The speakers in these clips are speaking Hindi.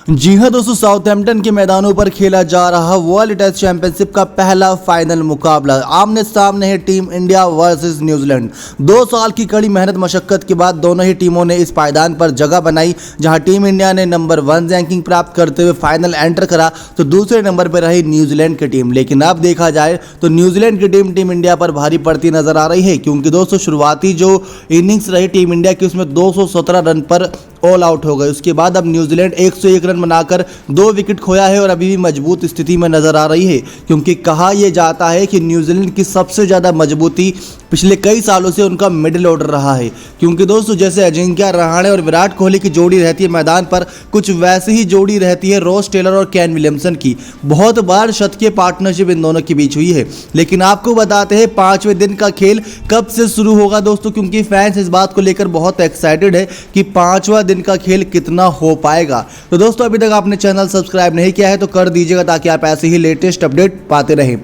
जी हां दोस्तों, साउथहैम्पटन के मैदानों पर खेला जा रहा वर्ल्ड टेस्ट चैंपियनशिप का पहला फाइनल मुकाबला आमने सामने है टीम इंडिया वर्सेस न्यूजीलैंड। 2 साल की कड़ी मेहनत मशक्कत के बाद दोनों ही टीमों ने इस पायदान पर जगह बनाई, जहां टीम इंडिया ने नंबर 1 रैंकिंग प्राप्त करते हुए फाइनल एंटर करा तो दूसरे नंबर पर रही न्यूजीलैंड की टीम। लेकिन अब देखा जाए तो न्यूजीलैंड की टीम इंडिया पर भारी पड़ती नजर आ रही है, क्योंकि दोस्तों शुरुआती जो इनिंग्स रही टीम इंडिया की उसमें 217 रन पर ऑल आउट हो गए। उसके बाद अब न्यूजीलैंड 101 रन बनाकर 2 विकेट खोया है और अभी भी मजबूत स्थिति में नजर आ रही है, क्योंकि कहा यह जाता है कि न्यूजीलैंड की सबसे ज़्यादा मजबूती पिछले कई सालों से उनका मिडिल ऑर्डर रहा है। क्योंकि दोस्तों जैसे अजिंक्य रहाणे और विराट कोहली की जोड़ी रहती है मैदान पर, कुछ वैसे ही जोड़ी रहती है रॉस टेलर और केन विलियमसन की। बहुत बार शतकीय पार्टनरशिप इन दोनों के बीच हुई है। लेकिन आपको बताते हैं 5वें दिन का खेल कब से शुरू होगा दोस्तों, क्योंकि फैंस इस बात को लेकर बहुत एक्साइटेड है कि 5वां दिन का खेल कितना हो पाएगा। तो दोस्तों अभी तक आपने चैनल सब्सक्राइब नहीं किया है तो कर दीजिएगा, ताकि आप ऐसे ही लेटेस्ट अपडेट पाते रहें।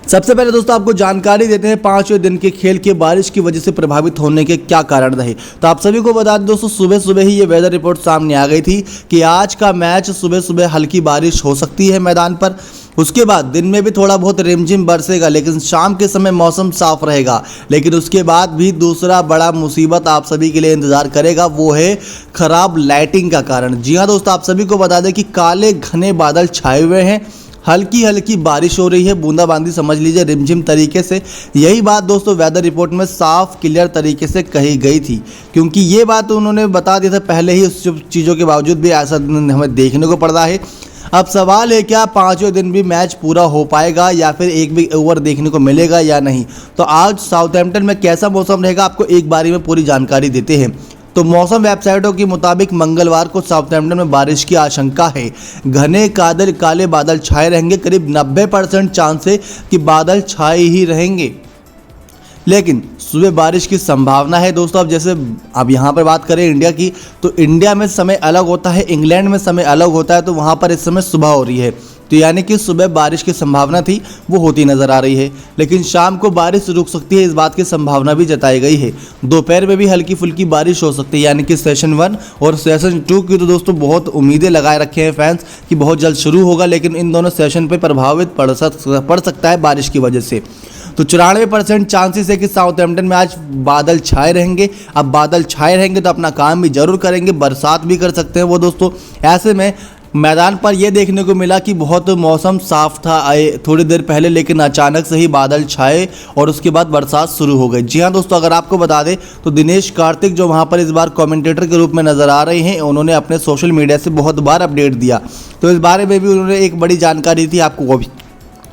सबसे पहले दोस्तों आपको जानकारी देते हैं 5वें दिन के खेल के बारिश की वजह से प्रभावित होने के क्या कारण रहे। तो आप सभी को बता दें दोस्तों, सुबह सुबह ही ये वेदर रिपोर्ट सामने आ गई थी कि आज का मैच सुबह सुबह हल्की बारिश हो सकती है मैदान पर। उसके बाद दिन में भी थोड़ा बहुत रिमझिम बरसेगा, लेकिन शाम के समय मौसम साफ रहेगा। लेकिन उसके बाद भी दूसरा बड़ा मुसीबत आप सभी के लिए इंतजार करेगा, वो है खराब लाइटिंग का कारण। जी हाँ दोस्तों, आप सभी को बता दें कि काले घने बादल छाए हुए हैं, हल्की हल्की बारिश हो रही है, बूंदाबांदी समझ लीजिए रिमझिम तरीके से। यही बात दोस्तों वेदर रिपोर्ट में साफ क्लियर तरीके से कही गई थी, क्योंकि ये बात उन्होंने बता दिया था पहले ही। उस चीज़ों के बावजूद भी ऐसा हमें देखने को पड़ रहा है। अब सवाल है क्या 5वें दिन भी मैच पूरा हो पाएगा या फिर एक भी ओवर देखने को मिलेगा या नहीं। तो आज साउथहैम्पटन में कैसा मौसम रहेगा आपको एक बारी में पूरी जानकारी देते हैं। तो मौसम वेबसाइटों के मुताबिक मंगलवार को साउथहैम्पटन में बारिश की आशंका है। घने काले बादल छाए रहेंगे, करीब 90% चांस है कि बादल छाए ही रहेंगे, लेकिन सुबह बारिश की संभावना है दोस्तों। अब जैसे अब यहाँ पर बात करें इंडिया की, तो इंडिया में समय अलग होता है, इंग्लैंड में समय अलग होता है। तो वहाँ पर इस समय सुबह हो रही है, तो यानी कि सुबह बारिश की संभावना थी वो होती नज़र आ रही है। लेकिन शाम को बारिश रुक सकती है, इस बात की संभावना भी जताई गई है। दोपहर में भी हल्की फुल्की बारिश हो सकती है, यानी कि सेशन 1 और सेशन 2 की तो दोस्तों बहुत उम्मीदें लगाए रखे हैं फैंस कि बहुत जल्द शुरू होगा। लेकिन इन दोनों सेशन पर प्रभावित पड़ सकता है बारिश की वजह से। तो 94% चांसेस है कि साउथहैम्पटन में आज बादल छाए रहेंगे। अब बादल छाए रहेंगे तो अपना काम भी जरूर करेंगे, बरसात भी कर सकते हैं वो दोस्तों। ऐसे में मैदान पर यह देखने को मिला कि बहुत मौसम साफ था आए थोड़ी देर पहले, लेकिन अचानक से ही बादल छाए और उसके बाद बरसात शुरू हो गई। जी हाँ दोस्तों, अगर आपको बता दें तो दिनेश कार्तिक जो वहाँ पर इस बार कमेंटेटर के रूप में नज़र आ रहे हैं, उन्होंने अपने सोशल मीडिया से बहुत बार अपडेट दिया। तो इस बारे में भी उन्होंने एक बड़ी जानकारी दी, आपको वो भी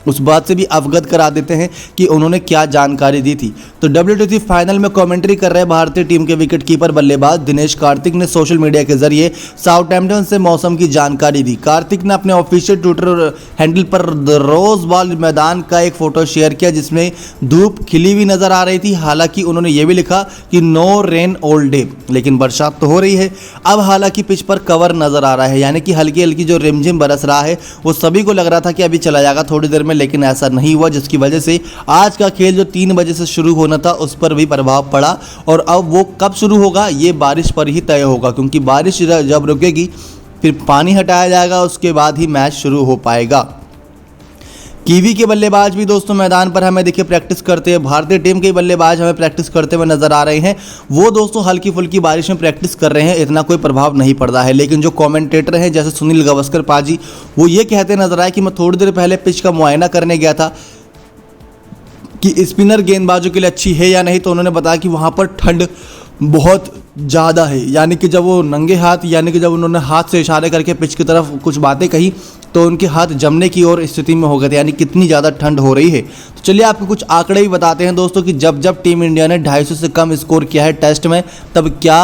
उस बात से भी अवगत करा देते हैं कि उन्होंने क्या जानकारी दी थी। तो WTC फाइनल में कमेंट्री कर रहे भारतीय टीम के विकेट कीपर बल्लेबाज दिनेश कार्तिक ने सोशल मीडिया के जरिए साउथहैम्पटन से मौसम की जानकारी दी। कार्तिक ने अपने ऑफिशियल ट्विटर हैंडल पर रोज बॉल मैदान का एक फोटो शेयर किया, जिसमें धूप खिली हुई नजर आ रही थी। हालांकि उन्होंने ये भी लिखा कि नो रेन ऑल डे, लेकिन बरसात तो हो रही है। अब हालांकि पिच पर कवर नजर आ रहा है, यानी कि हल्की हल्की जो रिमझिम बरस रहा है वो सभी को लग रहा था कि अभी चला जाएगा थोड़ी देर में, लेकिन ऐसा नहीं हुआ, जिसकी वजह से आज का खेल जो 3 बजे से शुरू होना था उस पर भी प्रभाव पड़ा। और अब वो कब शुरू होगा ये बारिश पर ही तय होगा, क्योंकि बारिश जब रुकेगी फिर पानी हटाया जाएगा, उसके बाद ही मैच शुरू हो पाएगा। कीवी के बल्लेबाज भी दोस्तों मैदान पर हमें देखिए प्रैक्टिस करते हैं। भारतीय टीम के बल्लेबाज हमें प्रैक्टिस करते हुए नजर आ रहे हैं। वो दोस्तों हल्की फुल्की बारिश में प्रैक्टिस कर रहे हैं, इतना कोई प्रभाव नहीं पड़ रहा है। लेकिन जो कमेंटेटर हैं जैसे सुनील गावस्कर पाजी, वो ये कहते नजर आए कि मैं थोड़ी देर पहले पिच का मुआयना करने गया था कि स्पिनर गेंदबाजों के लिए अच्छी है या नहीं। तो उन्होंने बताया कि वहाँ पर ठंड बहुत ज़्यादा है, यानी कि जब वो नंगे हाथ, यानी कि जब उन्होंने हाथ से इशारे करके पिच की तरफ कुछ बातें कही तो उनके हाथ जमने की ओर स्थिति में हो गए थे, यानी कितनी ज़्यादा ठंड हो रही है। तो चलिए आपको कुछ आंकड़े भी बताते हैं दोस्तों कि जब जब टीम इंडिया ने 250 से कम स्कोर किया है टेस्ट में, तब क्या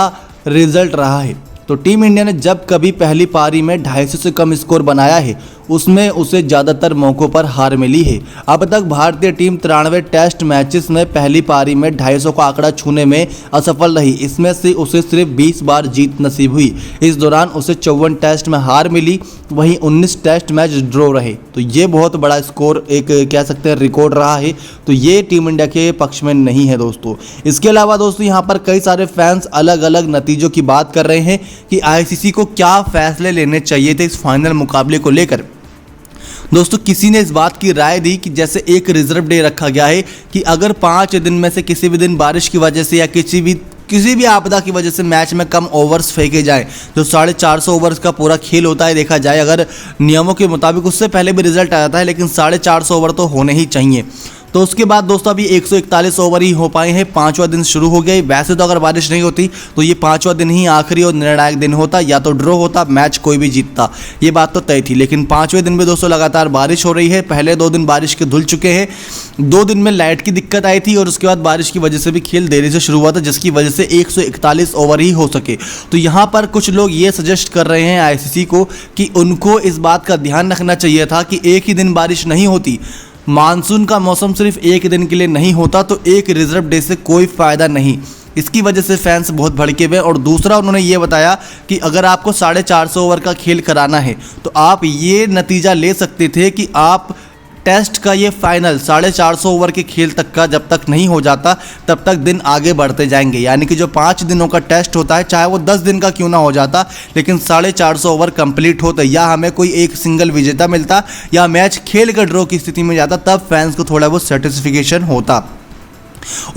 रिजल्ट रहा है। तो टीम इंडिया ने जब कभी पहली पारी में 250 से कम स्कोर बनाया है उसमें उसे ज़्यादातर मौक़ों पर हार मिली है। अब तक भारतीय टीम 93 टेस्ट मैचेस में पहली पारी में 250 का आंकड़ा छूने में असफल रही। इसमें से उसे सिर्फ 20 बार जीत नसीब हुई। इस दौरान उसे 54 टेस्ट में हार मिली, वहीं 19 टेस्ट मैच ड्रॉ रहे। तो ये बहुत बड़ा स्कोर, एक कह सकते हैं रिकॉर्ड रहा है। तो ये टीम इंडिया के पक्ष में नहीं है दोस्तों। इसके अलावा दोस्तों यहाँ पर कई सारे फैंस अलग अलग नतीजों की बात कर रहे हैं कि आईसीसी को क्या फैसले लेने चाहिए थे इस फाइनल मुकाबले को लेकर। दोस्तों किसी ने इस बात की राय दी कि जैसे एक रिजर्व डे रखा गया है कि अगर 5 दिन में से किसी भी दिन बारिश की वजह से या किसी भी आपदा की वजह से मैच में कम ओवर्स फेंके जाएं, जो 450 ओवर्स का पूरा खेल होता है, देखा जाए अगर नियमों के मुताबिक उससे पहले भी रिजल्ट आ जाता है, लेकिन 450 ओवर तो होने ही चाहिए। तो उसके बाद दोस्तों अभी 141 ओवर ही हो पाए हैं। 5वां दिन शुरू हो गया। वैसे तो अगर बारिश नहीं होती तो ये 5वां दिन ही आखिरी और निर्णायक दिन होता, या तो ड्रॉ होता, मैच कोई भी जीतता, ये बात तो तय थी। लेकिन 5वें दिन भी दोस्तों लगातार बारिश हो रही है। पहले 2 दिन बारिश के धुल चुके हैं। 2 दिन में लाइट की दिक्कत आई थी और उसके बाद बारिश की वजह से भी खेल देरी से शुरू हुआ था, जिसकी वजह से 141 ओवर ही हो सके। तो यहाँ पर कुछ लोग ये सजेस्ट कर रहे हैं आईसीसी को कि उनको इस बात का ध्यान रखना चाहिए था कि एक ही दिन बारिश नहीं होती, मानसून का मौसम सिर्फ एक दिन के लिए नहीं होता, तो एक रिजर्व डे से कोई फ़ायदा नहीं। इसकी वजह से फैंस बहुत भड़के हुए। और दूसरा उन्होंने ये बताया कि अगर आपको 450 ओवर का खेल कराना है तो आप ये नतीजा ले सकते थे कि आप टेस्ट का ये फाइनल 450 ओवर के खेल तक का जब तक नहीं हो जाता तब तक दिन आगे बढ़ते जाएंगे। यानी कि जो 5 दिनों का टेस्ट होता है, चाहे वो 10 दिन का क्यों ना हो जाता, लेकिन 450 ओवर कंप्लीट होता, या हमें कोई एक सिंगल विजेता मिलता या मैच खेल कर ड्रॉ की स्थिति में जाता, तब फैंस को थोड़ा बहुत सेटिस्फिकेशन होता।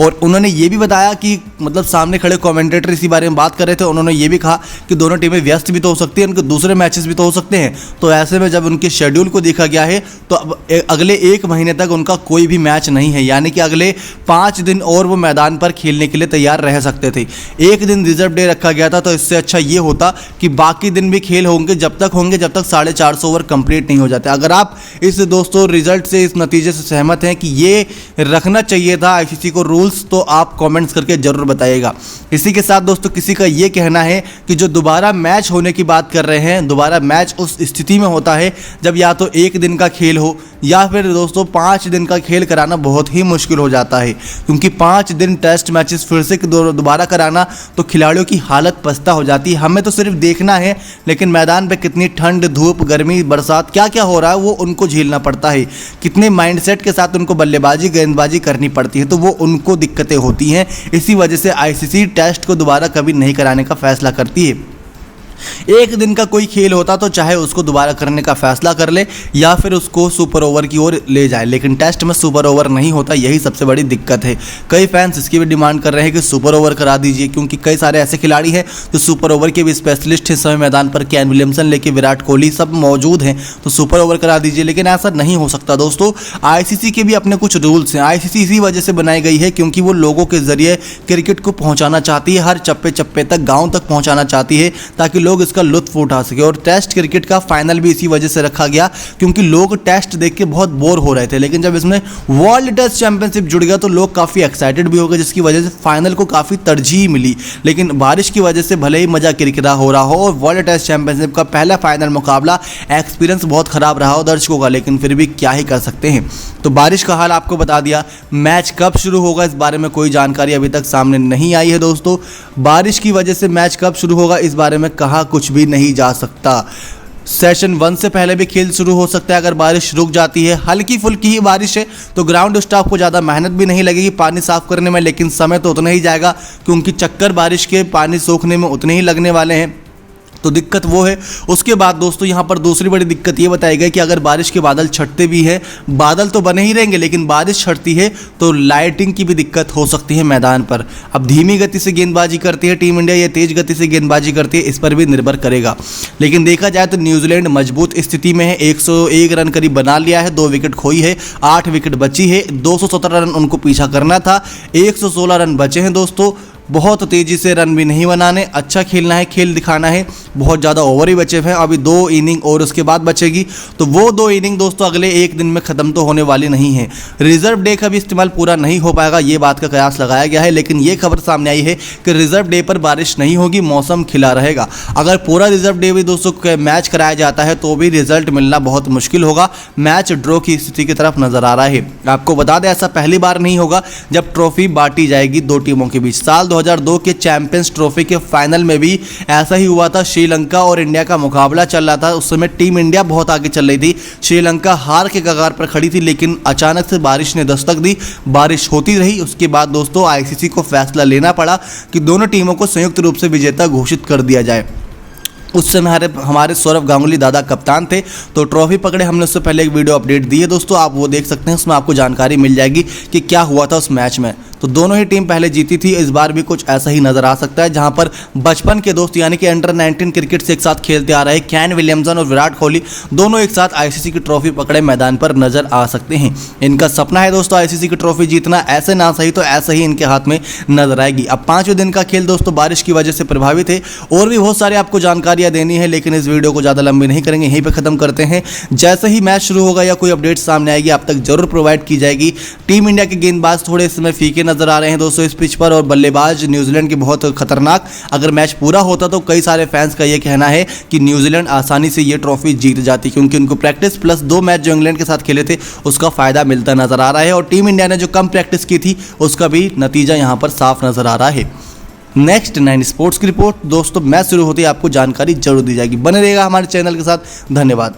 और उन्होंने ये भी बताया कि मतलब सामने खड़े कमेंटेटर इसी बारे में बात कर रहे थे। उन्होंने ये भी कहा कि दोनों टीमें व्यस्त भी तो हो सकती हैं, उनके दूसरे मैचेस भी तो हो सकते हैं। तो ऐसे में जब उनके शेड्यूल को देखा गया है तो अब अगले 1 महीने तक उनका कोई भी मैच नहीं है, यानी कि अगले 5 दिन और वो मैदान पर खेलने के लिए तैयार रह सकते थे। 1 दिन रिजर्व डे रखा गया था, तो इससे अच्छा ये होता कि बाकी दिन भी खेल होंगे जब तक 450 ओवर कंप्लीट नहीं हो जाते। अगर आप इस दोस्तों रिजल्ट से, इस नतीजे से सहमत हैं कि ये रखना चाहिए था आईसीसी को रूल्स, तो आप कमेंट्स करके जरूर बताइएगा। इसी के साथ दोस्तों किसी का ये कहना है कि जो दोबारा मैच होने की बात कर रहे हैं, दोबारा मैच उस स्थिति में होता है जब या तो 1 दिन का खेल हो या फिर दोस्तों 5 दिन का खेल कराना बहुत ही मुश्किल हो जाता है, क्योंकि 5 दिन टेस्ट मैचेस फिर से दोबारा कराना तो खिलाड़ियों की हालत पस्ता हो जाती है। हमें तो सिर्फ देखना है, लेकिन मैदान पे कितनी ठंड, धूप, गर्मी, बरसात, क्या क्या हो रहा है वो उनको झेलना पड़ता है। कितने माइंडसेट के साथ उनको बल्लेबाजी, गेंदबाजी करनी पड़ती है, तो वो उनको दिक्कतें होती हैं। इसी वजह से आईसीसी टेस्ट को दोबारा कभी नहीं कराने का फैसला करती है। 1 दिन का कोई खेल होता तो चाहे उसको दोबारा करने का फैसला कर ले या फिर उसको सुपर ओवर की ओर ले जाए, लेकिन टेस्ट में सुपर ओवर नहीं होता, यही सबसे बड़ी दिक्कत है। कई फैंस इसकी भी डिमांड कर रहे हैं कि सुपर ओवर करा दीजिए, क्योंकि कई सारे ऐसे खिलाड़ी हैं जो सुपर ओवर के भी स्पेशलिस्ट हैं। इस समय मैदान पर केन विलियमसन लेके विराट कोहली सब मौजूद हैं, तो सुपर ओवर करा दीजिए। लेकिन ऐसा नहीं हो सकता दोस्तों। आईसीसी के भी अपने कुछ रूल्स हैं। आईसीसी इसी वजह से बनाई गई है क्योंकि वो लोगों के जरिए क्रिकेट को पहुंचाना चाहती है, हर चप्पे चप्पे तक, गाँव तक पहुंचाना चाहती है, ताकि लोग इसका लुत्फ उठा सके। और टेस्ट क्रिकेट का फाइनल भी इसी वजह से रखा गया क्योंकि लोग टेस्ट देख के बहुत बोर हो रहे थे, लेकिन जब इसमें वर्ल्ड टेस्ट चैंपियनशिप जुड़ गया तो लोग काफ़ी एक्साइटेड भी हो गए, जिसकी वजह से फाइनल को काफ़ी तरजीह मिली। लेकिन बारिश की वजह से भले ही मजा किरकिरा हो रहा हो और वर्ल्ड टेस्ट चैंपियनशिप का पहला फाइनल मुकाबला एक्सपीरियंस बहुत ख़राब रहा हो दर्शकों का, लेकिन फिर भी क्या ही कर सकते हैं। तो बारिश का हाल आपको बता दिया। मैच कब शुरू होगा इस बारे में कोई जानकारी अभी तक सामने नहीं आई है दोस्तों। बारिश की वजह से मैच कब शुरू होगा इस बारे में कहा कुछ भी नहीं जा सकता। सेशन 1 से पहले भी खेल शुरू हो सकता है अगर बारिश रुक जाती है। हल्की फुल्की ही बारिश है तो ग्राउंड स्टाफ को ज़्यादा मेहनत भी नहीं लगेगी पानी साफ करने में, लेकिन समय तो उतना ही जाएगा क्योंकि चक्कर बारिश के पानी सोखने में उतने ही लगने वाले हैं। तो दिक्कत वो है। उसके बाद दोस्तों यहाँ पर दूसरी बड़ी दिक्कत ये बताई गई कि अगर बारिश के बादल छटते भी हैं, बादल तो बने ही रहेंगे, लेकिन बारिश छटती है तो लाइटिंग की भी दिक्कत हो सकती है मैदान पर। अब धीमी गति से गेंदबाजी करती है टीम इंडिया या तेज गति से गेंदबाजी करती है, इस पर भी निर्भर करेगा। लेकिन देखा जाए तो न्यूजीलैंड मजबूत स्थिति में है, 101 रन करीब बना लिया है, 2 विकेट खोई है, 8 विकेट बची है, 217 रन उनको पीछा करना था, 116 रन बचे हैं दोस्तों। बहुत तेज़ी से रन भी नहीं बनाने, अच्छा खेलना है, खेल दिखाना है। बहुत ज़्यादा ओवर ही बचे हैं, अभी 2 इनिंग और उसके बाद बचेगी, तो वो 2 इनिंग दोस्तों अगले एक दिन में ख़त्म तो होने वाली नहीं है। रिजर्व डे का भी इस्तेमाल पूरा नहीं हो पाएगा, ये बात का कयास लगाया गया है, लेकिन ये खबर सामने आई है कि रिजर्व डे पर बारिश नहीं होगी, मौसम खिला रहेगा। अगर पूरा रिजर्व डे भी दोस्तों मैच कराया जाता है तो भी रिजल्ट मिलना बहुत मुश्किल होगा, मैच ड्रॉ की स्थिति की तरफ नजर आ रहा है। आपको बता दें ऐसा पहली बार नहीं होगा जब ट्रॉफी बांटी जाएगी 2 टीमों के बीच। साल 2002 के चैंपियंस ट्रॉफी के फाइनल में भी ऐसा ही हुआ था, श्रीलंका और इंडिया का मुकाबला चल रहा था। उस समय टीम इंडिया बहुत आगे चल रही थी, श्रीलंका हार के कगार पर खड़ी थी, लेकिन अचानक से बारिश ने दस्तक दी, बारिश होती रही। उसके बाद दोस्तों आईसीसी को फैसला लेना पड़ा कि दोनों टीमों को संयुक्त रूप से विजेता घोषित कर दिया जाए। उस समय हमारे सौरव गांगुली दादा कप्तान थे, तो ट्रॉफी पकड़े हमने उससे पहले एक वीडियो अपडेट दी है दोस्तों, आप वो देख सकते हैं, उसमें आपको जानकारी मिल जाएगी कि क्या हुआ था उस मैच में। तो दोनों ही टीम पहले जीती थी, इस बार भी कुछ ऐसा ही नजर आ सकता है, जहां पर बचपन के दोस्त यानी कि अंडर 19 क्रिकेट से एक साथ खेलते आ रहे केन विलियमसन और विराट कोहली दोनों एक साथ आईसीसी की ट्रॉफी पकड़े मैदान पर नजर आ सकते हैं। इनका सपना है दोस्तों आईसीसी की ट्रॉफी जीतना, ऐसे ना सही तो ऐसे ही इनके हाथ में नजर आएगी। अब 5वें दिन का खेल दोस्तों बारिश की वजह से प्रभावित है, और भी बहुत सारे आपको जानकारियां देनी है, लेकिन इस वीडियो को ज़्यादा लंबी नहीं करेंगे, यहीं पे खत्म करते हैं। जैसे ही मैच शुरू होगा या कोई अपडेट सामने आएगी आप तक जरूर प्रोवाइड की जाएगी। टीम इंडिया के गेंदबाज थोड़े इस समय फीके नजर आ रहे हैं दोस्तों इस पिच पर, और बल्लेबाज न्यूजीलैंड की बहुत खतरनाक। अगर मैच पूरा होता तो कई सारे फैंस का यह कहना है कि न्यूजीलैंड आसानी से ये ट्रॉफी जीत जाती, क्योंकि उनको प्रैक्टिस प्लस 2 मैच जो इंग्लैंड के साथ खेले थे उसका फायदा मिलता नजर आ रहा है, और टीम इंडिया ने जो कम प्रैक्टिस की थी उसका भी नतीजा यहां पर साफ नजर आ रहा है। नेक्स्ट 9 स्पोर्ट्स की रिपोर्ट दोस्तों मैच शुरू होती है आपको जानकारी जरूर दी जाएगी, बने रहेगा हमारे चैनल के साथ। धन्यवाद।